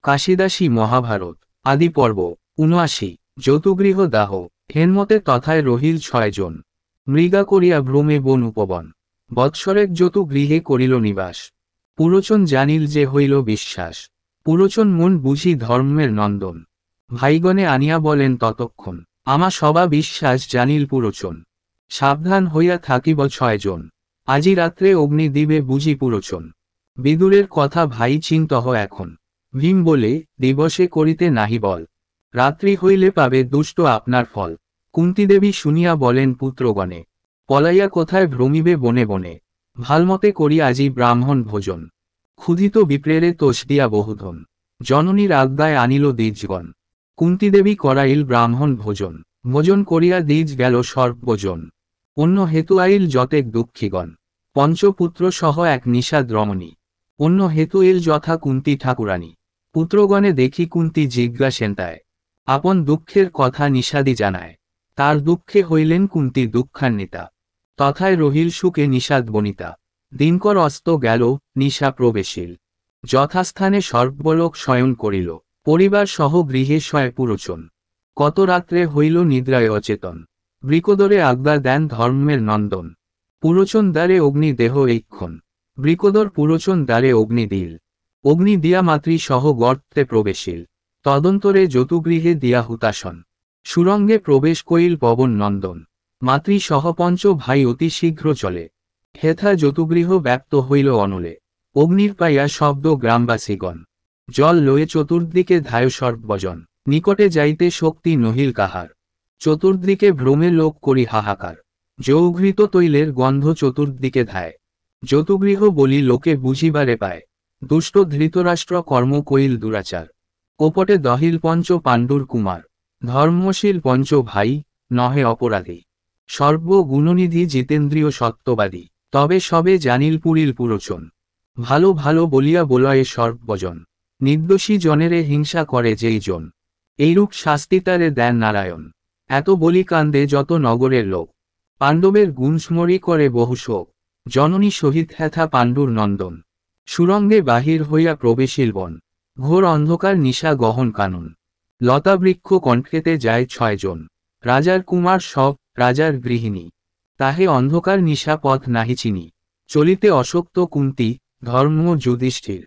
কাশিদাসী মহাভারত আদি পর্ব ৭৯ যতুগৃহ দাহ হেনমতে তথায় রহিল ৬ জন মৃগা করিয়া ভ্রমে বন উপবন বৎসরেক যতুগৃহে করিল নিবাস পুরোচন জানিল যে হইল বিশ্বাস পুরোচন মন বুঝি ধর্মের নন্দন ভাইগণে আনিয়া বলেন ততক্ষণ আমা সবা বিশ্বাস জানিল পুরোচন সাবধান হইয়া থাকিব ৬ জন আজি রাত্রে অগ্নি দিবে বুঝি পুরোচন বিদুরের কথা ভাই চিন্তহ এখন ভীম বলে দিবসে করিতে নাহি বল রাত্রি হইলে পাবে দুষ্ট আপনার ফল কুন্তীদেবী শুনিয়া বলেন পুত্রগণে পলাইয়া কোথায় ভ্রমিবে বনে বনে ভালমতে করি আজি ব্রাহ্মণ ভোজন ক্ষুধিত বিপ্রেরে তোষ দিয়া বহুধন জননীর আজ্ঞায় আনিল দ্বিজগণ কুন্তীদেবী করাইল ব্রাহ্মণ ভোজন ভোজন করিয়া দ্বিজ গেল সর্বজন অন্য হেতু আইল যতেক দুঃখীগণ পঞ্চপুত্র সহ এক নিষাদ রমণী অন্য হেতু এল যথা কুন্তী ঠাকুরানী পুত্রগণে দেখি কুন্তী জিজ্ঞাসেন্তায় আপন দুঃখের কথা নিষাদি জানায় তার দুঃখে হইলেন কুন্তী দুঃখান্বিতা তথায় রহিল সুখে নিষাদ বনিতা দিনকর অস্ত গেল নিশা প্রবেশিল যথাস্থানে সর্বলোক শয়ন করিল পরিবার সহ গৃহে শয়ে পুরোচন কত রাত্রে হইল নিদ্রায় অচেতন বৃকোদরে আজ্ঞা দেন ধর্মের নন্দন পুরোচন দ্বারে অগ্নি দেহ এইক্ষণ বৃকোদর পুরোচন দ্বারে অগ্নি দিল অগ্নি দিয়া মাতৃ সহ গর্তে প্রবেশিল তদন্তরে যতুগৃহে দিয়া হুতাসন সুরঙ্গে প্রবেশ কইল পবন নন্দন মাতৃ সহ পঞ্চ ভাই অতি শীঘ্র চলে হেথা যতুগৃহ ব্যপ্ত হইল অনলে অগ্নির পাইয়া শব্দ গ্রামবাসীগণ জল লয়ে চতুর্দিকে ধায় সর্বজন নিকটে যাইতে শক্তি নহিল কাহার চতুর্দিকে ভ্রমে লোক করি হাহাকার যৌঘৃত তৈলের গন্ধ চতুর্দিকে ধায় যতুগৃহ বলি লোকে বুঝিবারে পায় দুষ্ট ধৃতরাষ্ট্র কর্ম কইল দুরাচার কোপটে দহিল পঞ্চ পাণ্ডুর কুমার ধর্মশীল পঞ্চ ভাই নহে অপরাধী সর্বগুণনিধি জিতেন্দ্রীয় সত্যবাদী তবে সবে জানিল পুরিল পুরোচন ভালো ভালো বলিয়া বলয়ে সর্বজন নির্দোষী জনেরে হিংসা করে যেই জন এইরূপ শাস্তি তারে দেন নারায়ণ এত বলি কান্দে যত নগরের লোক পাণ্ডবের গুণ স্মরি করে বহু শোক জননী সহিত হেথা পাণ্ডুর নন্দন সুরঙ্গে বাহির হইয়া প্রবেশিল বন ঘোর অন্ধকার নিশা গহন কানন লতাবৃক্ষ কণ্ঠেতে যায় ৬ জন রাজার কুমার সব রাজার গৃহিণী তাহে অন্ধকার নিশা পথ নাহি চিনি চলিতে অশক্ত কুন্তী ধর্ম যুধিষ্ঠির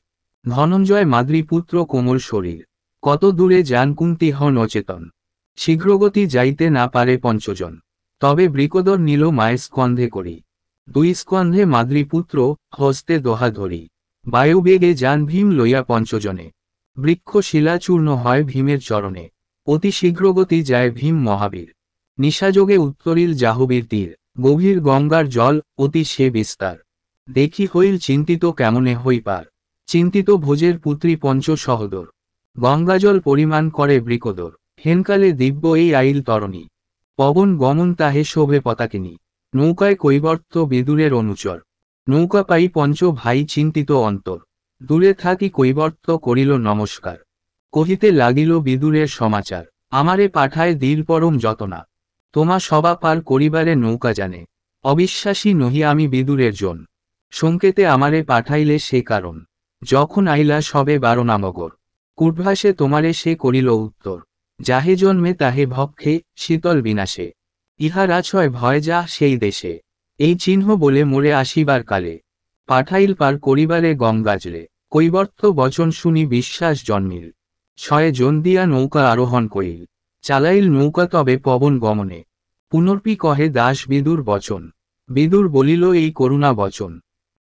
ধনঞ্জয় মাদ্রীপুত্র কোমল শরীর কত দূরে যান কুন্তী হন অচেতন শীঘ্রগতি যাইতে না পারে পঞ্চজন তবে বৃকোদর নিল মায়ের স্কন্ধে করি 2 স্কন্ধে মাদ্রীপুত্র হস্তে দোহা ধরি বায়ুবেগে যান ভীম লইয়া পঞ্চজনে বৃক্ষ শিলাচূর্ণ হয় ভীমের চরণে অতি শীঘ্রগতি যায় ভীম মহাবীর নিশাযোগে উত্তরিল জাহবীর তীর গভীর গঙ্গার জল অতি সে বিস্তার দেখি হইল চিন্তিত কেমনে হই পার চিন্তিত ভোজের পুত্রী পঞ্চ সহদর গঙ্গাজল পরিমাণ করে বৃকোদর হেনকালে দিব্য এই আইল তরণী পবন গমন তাহে শোভে পতাকিনী নৌকায় কৈবর্ত বিদুরের অনুচর নৌকা পাই পঞ্চ ভাই চিন্তিত অন্তর দূরে থাকি কৈবর্ত করিল নমস্কার কহিতে লাগিল বিদুরের সমাচার আমারে পাঠায় দীর পরম যতনা তোমা সবা পার করিবারে নৌকা জানে অবিশ্বাসী নহি আমি বিদুরের জন সংকেতে আমারে পাঠাইলে সে কারণ যখন আইলা সবে 12 নামগর কুর্ভাসে তোমারে সে করিল উত্তর যাহে জন্মে তাহে ভক্ষে শীতল বিনাশে ইহার আছয় ভয় যা সেই দেশে এই চিহ্ন বলে মোরে আসিবার কালে পাঠাইল পার করিবারে গঙ্গাজলে কৈবর্ত বচন শুনি বিশ্বাস জন্মিল 6 জন দিয়া নৌকা আরোহণ করিল চালাইল নৌকা তবে পবন গমনে পুনর্পি কহে দাস বিদুর বচন বিদুর বলিল এই করুণা বচন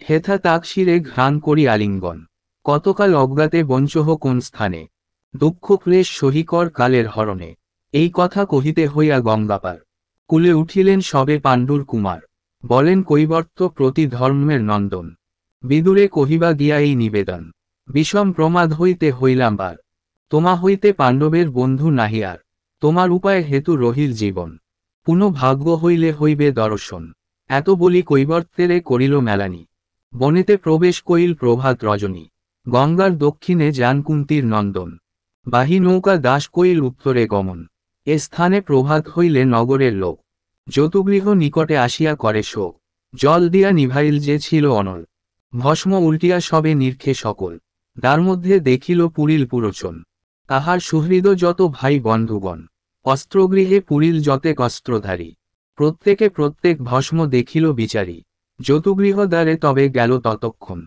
হেথা তাক শিরে ঘ্রাণ করি আলিঙ্গন কতকাল অজ্ঞাতে বঞ্চহ কোন স্থানে দুঃখ ক্লেশ সহিকর কালের হরণে এই কথা কহিতে হইয়া গঙ্গাপার কুলে উঠিলেন সবে পাণ্ডুর কুমার বলেন কৈবর্ত প্রতি ধর্মের নন্দন বিদুরে কহিবা গিয়া এই নিবেদন বিষম প্রমাদ হইতে হইলাম বার তোমা হইতে পাণ্ডবের বন্ধু নাহি আর তোমার উপায় হেতু রহিল জীবন পুনঃ ভাগ্য হইলে হইবে দর্শন এত বলি কৈবর্তেরে করিল মেলানি বনেতে প্রবেশ কইল প্রভাত রজনী গঙ্গার দক্ষিণে যান কুন্তীর নন্দন বাহি নৌকা দাস কইল উত্তরে গমন এ স্থানে প্রভাত হইলে নগরের লোক যতুগৃহ নিকটে আসিয়া করে শোক জল দিয়া নিভাইল যে ছিল অনল ভস্ম উল্টিয়া সবে নির্খে সকল তার মধ্যে দেখিল পুরীল পুরোচন। তাহার সুহৃদ যত ভাই বন্ধুগণ, অস্ত্রগৃহে পুরীল যতেক অস্ত্রধারী, প্রত্যেকে প্রত্যেক ভস্ম দেখিল বিচারী। যতুগৃহ দ্বারে তবে গেল ততক্ষণ,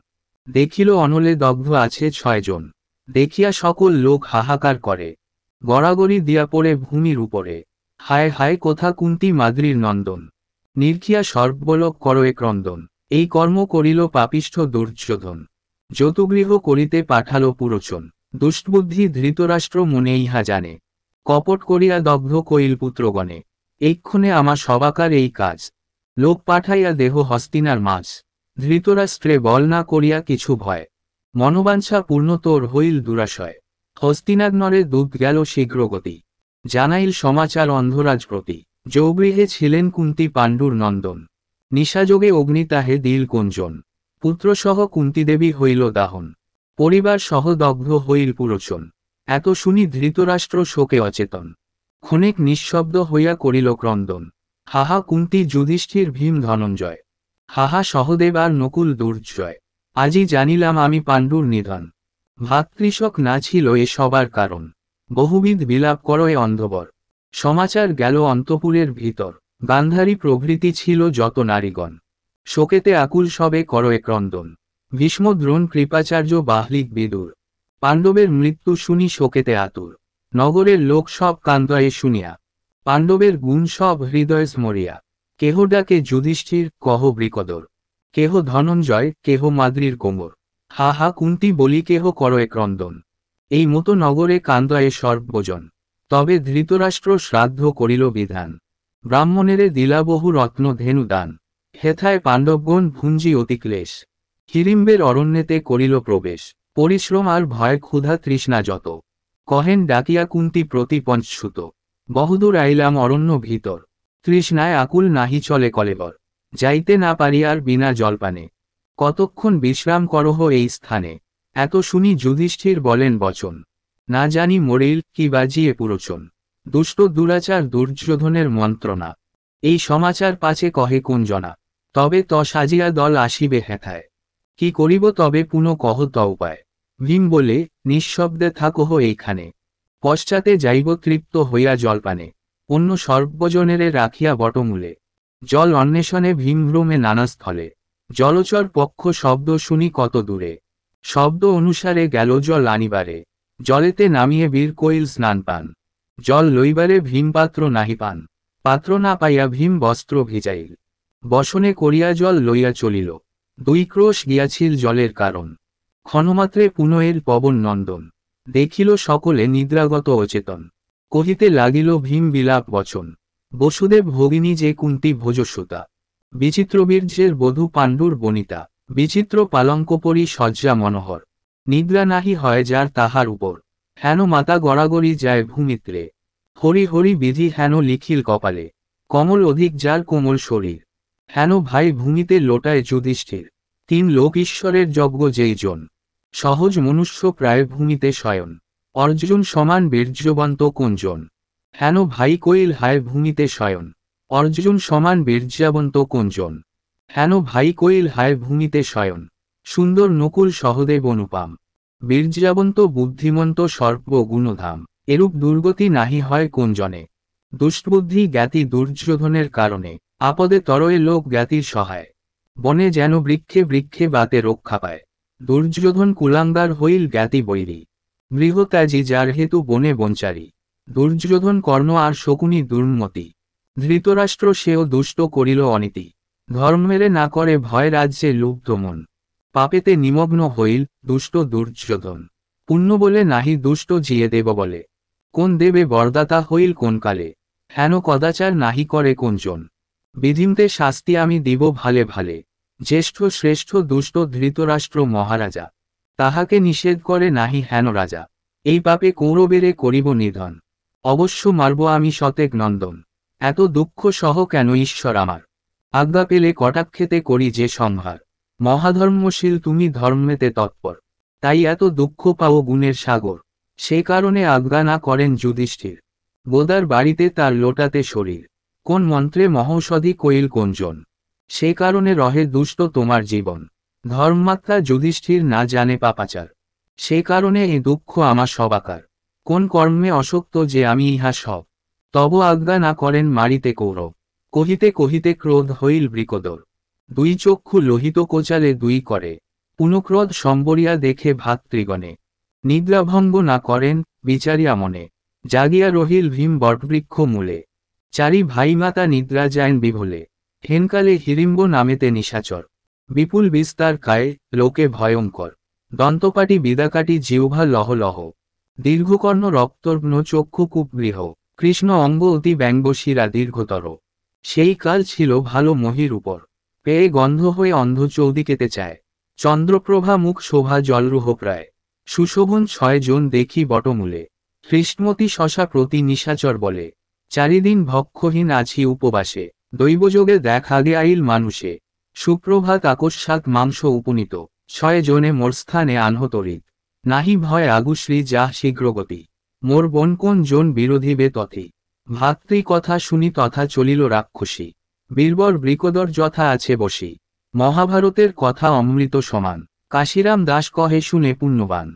দেখিল অনলে দগ্ধ আছে 6 জন। দেখিয়া সকল লোক হাহাকার করে, গড়াগড়ি দিয়া পড়ে ভূমির উপরে। হায় হায় কোথা কুন্তী মাদ্রীর নন্দন, নির্খিয়া সর্বলোক করয়ে ক্রন্দন। এই কর্ম করিল পাপিষ্ঠ দুর্যোধন, যতুগৃহ করিতে পাঠালো পুরোচন। দুষ্টবুদ্ধি ধৃতরাষ্ট্র মনে ইহা জানে, কপট করিয়া দগ্ধ কইল পুত্রগণে। এইক্ষণে আমার সবাকার এই কাজ, লোক পাঠাইয়া দেহ হস্তিনার মাঝ। ধৃতরাষ্ট্রে বল না করিয়া কিছু ভয়, মনোবাঞ্ছা পূর্ণতোর হইল দুরাশয়। হস্তিনাগ্নরে দূত গেল শীঘ্রগতি, জানাইল সমাচার অন্ধরাজ প্রতি। যৌগৃহে ছিলেন কুন্তী পাণ্ডুর নন্দন, নিশাযোগে অগ্নি তাহে দিল কুঞ্জন। পুত্রসহ কুন্তীদেবী হইল দাহন, পরিবার সহ দগ্ধ হইল পুরোচন। এত শুনি ধৃতরাষ্ট্র শোকে অচেতন, ক্ষণেক নিঃশব্দ হইয়া করিল ক্রন্দন। হাহা কুন্তী যুধিষ্ঠির ভীম ধনঞ্জয়, হাহা সহদেব আর নকুল দুর্জয়। আজি জানিলাম আমি পাণ্ডুর নিধন, ভাতৃশোক না ছিল এ সবার কারণ। বহুবিধ বিলাপ করয়ে অন্ধবর, সমাচার গেল অন্তপুরের ভিতর। গান্ধারী প্রভৃতি ছিল যত নারীগণ, শোকেতে আকুল সবে করয়ে ক্রন্দন। ভীষ্ম দ্রোণ কৃপাচার্য বাহ্লিক বিদুর, পাণ্ডবের মৃত্যু শুনি শোকেতে আতুর। নগরের লোক সব কান্দয়ে শুনিয়া, পাণ্ডবের গুণ সব হৃদয়ে স্মরিয়া। কেহ ডাকে যুধিষ্ঠির, কহ বৃকদর, কেহ ধনঞ্জয়, কেহ মাদ্রীর কোমর। হা হা কুন্তী বলি কেহ করয়ে ক্রন্দন, এই মতো নগরে কান্দয়ে সর্বজন। তবে ধৃতরাষ্ট্র শ্রাদ্ধ করিল বিধান, ব্রাহ্মণেরে দিলা বহু রত্ন ধেনু দান। হেথায় পাণ্ডবগণ ভুঞ্জি অতিক্লেশ, হিড়িম্বের অরণ্যেতে করিল প্রবেশ। পরিশ্রম আর ভয় ক্ষুধা তৃষ্ণা যত, কহেন ডাকিয়া কুন্তী প্রতি পঞ্চসুত। বহুদূর আইলাম অরণ্য ভিতর, তৃষ্ণায় আকুল নাহি চলে কলেবর। যাইতে না পারি আর বিনা জলপানে, কতক্ষণ বিশ্রাম করহ এই স্থানে। এত শুনি যুধিষ্ঠির বলেন বচন, না জানি মরিল কি বাজিয়ে পুরোচন। দুষ্ট দুরাচার দুর্যোধনের মন্ত্রণা, এই সমাচার পাছে কহে কোন জনা। তবে ত সাজিয়া দল আসিবে হেথায়, কি করিব তবে পুনঃ কহ ত উপায়। ভীম বলে, নিঃশব্দে থাকহ এইখানে, পশ্চাতে যাইব তৃপ্ত হইয়া জলপানে। অন্য সর্বজনেরে রাখিয়া বটমূলে, জল অন্বেষণে ভীমভ্রমে নানা স্থলে। জলচর পক্ষ শব্দ শুনি কত দূরে, শব্দ অনুসারে গেল জল আনিবারে। জলেতে নামিয়ে বীর কইল স্নান পান, জল লইবারে ভীম পাত্র নাহি পান। পাত্র না পাইয়া ভীম বস্ত্র ভিজাইল, বসনে করিয়া জল লইয়া চলিল। 2 ক্রোশ গিয়াছিল জলের কারণ, ক্ষণমাত্রে পুনঃ পবন নন্দন। দেখিল সকলে নিদ্রাগত অচেতন, কহিতে লাগিল ভীম বিলাপ বচন। বসুদেব ভগিনী যে কুন্তী ভোজসুতা, বিচিত্রবীর্যের বধূ পাণ্ডুর বনিতা। বিচিত্র পালঙ্কপরি শয্যা মনোহর, নিদ্রা নাহি হয় যার তাহার উপর। হেন মাতা গড়াগড়ি যায় ভূমিত্রে, হরি হরি বিধি হেন লিখিল কপালে। কমল অধিক যার কোমল শরীর, হেন ভাই ভূমিতে লোটায় যুধিষ্ঠির। 3 লোক ঈশ্বরের যজ্ঞ যেই জন, সহজ মনুষ্য প্রায় ভূমিতে শয়ন। অর্জুন সমান বীর্যবন্ত কোনজন, হেন ভাই কইল হায় ভূমিতে শয়ন। অর্জুন সমান বীর্যাবন্ত কোনজন, হেন ভাই কইল হায় ভূমিতে শয়ন। সুন্দর নকুল সহদেব অনুপাম, বীর্যাবন্ত বুদ্ধিমন্ত সর্ব গুণধাম। এরূপ দুর্গতি নাহি হয় কোন জনে, দুষ্টবুদ্ধি জ্ঞাতি দুর্যোধনের কারণে। আপদে তরয়ে লোক জ্ঞাতির সহায়, বনে যেন বৃক্ষে বৃক্ষে বাতে রক্ষা পায়। দুর্যোধন কুলাঙ্গার হইল জ্ঞাতি বৈরী, গৃহত্যাজী যার হেতু বনে বঞ্চারী। দুর্যোধন কর্ণ আর শকুনি দুর্মতি, ধৃতরাষ্ট্র সেও দুষ্ট করিল অনীতি। ধর্মেরে না করে ভয় রাজ্যে লুব্ধ মন, পাপেতে নিমগ্ন হইল দুষ্ট দুর্যোধন। পুণ্য বলে নাহি দুষ্ট জিয়ে দেব বলে, কোন দেবে বরদাতা হইল কোন কালে। হেন কদাচার নাহি করে কোনজন, বিধিমতে শাস্তি আমি দিব ভালে ভালে। জ্যেষ্ঠ শ্রেষ্ঠ দুষ্ট ধৃতরাষ্ট্র মহারাজা, তাহাকে নিষেধ করে নাহি হেন রাজা। এই পাপে কৌরবেরে করিব নিধন, অবশ্য মারব আমি শতেক নন্দন। এত দুঃখ সহ কেন ঈশ্বর আমার, আজ্ঞা পেলে কটাক্ষেতে করি যে সংহার। মহাধর্মশীল তুমি ধর্মেতে তৎপর, তাই এত দুঃখ পাও গুণের সাগর। সে কারণে আজ্ঞা না করেন যুধিষ্ঠির, গোদার বাড়িতে তার লোটাতে শরীর। কোন মন্ত্রে মহৌষধি কইল কোনজন, সে কারণে রহে দুষ্ট তোমার জীবন। ধর্মাত্মা যুধিষ্ঠির না জানে পাপাচার, সে কারণে এ দুঃখ আমার সবাকার। কোন কর্মে অশক্ত যে আমি ইহা সব, তব আজ্ঞা না করেন মারিতে কৌরব। কহিতে কহিতে ক্রোধ হইল বৃকোদর, দুই চক্ষু লোহিত কোচালে দুই করে, পুনঃক্রোধ সম্বরিয়া দেখে ভাতৃগণে। নিদ্রাভঙ্গ না করেন বিচারিয়া মনে, জাগিয়া রহিল ভীম বটবৃক্ষ মূলে। চারি ভাইমাতা নিদ্রা যায়ন বিভুলে, হেনকালে হিড়িম্ব নামেতে নিশাচর। বিপুল বিস্তার কায়ে লোকে ভয়ঙ্কর, দন্তপাটি বিদাকাটি জিহ্বা লহ লহ। দীর্ঘকর্ণ রক্তর্ণ চক্ষু কূপগৃহ, কৃষ্ণ অঙ্গ অতি ব্যঙ্গ শিরা দীর্ঘতর। সেই কাল ছিল ভালো মহির উপর, পেয়ে গন্ধ হয়ে অন্ধ চৌদিকেতে চায়। চন্দ্রপ্রভা মুখ শোভা জলরুহ প্রায়, সুশোভন 6 জন দেখি বটমূলে। হৃষ্টমতি শশা প্রতি নিশাচর বলে, চারিদিন ভক্ষহীন আছি উপবাসে। দৈবযোগে দেখ আগে আইল মানুষে, সুপ্রভাত আকস্মাৎ মাংস উপনীত। 6 জনে মোর স্থানে আনহ তরিত, নাহি ভয় আগুশ্রী যাহ শীঘ্রগতি। মোর বন কোন জন বিরোধীবে তথি, ভাতৃ কথা শুনি তথা চলিল রাক্ষসী। বীরবর বৃকোদর যথা আছে বসি, মহাভারতের কথা অমৃত সমান। কাশিরাম দাস কহে শুনে পুণ্যবান।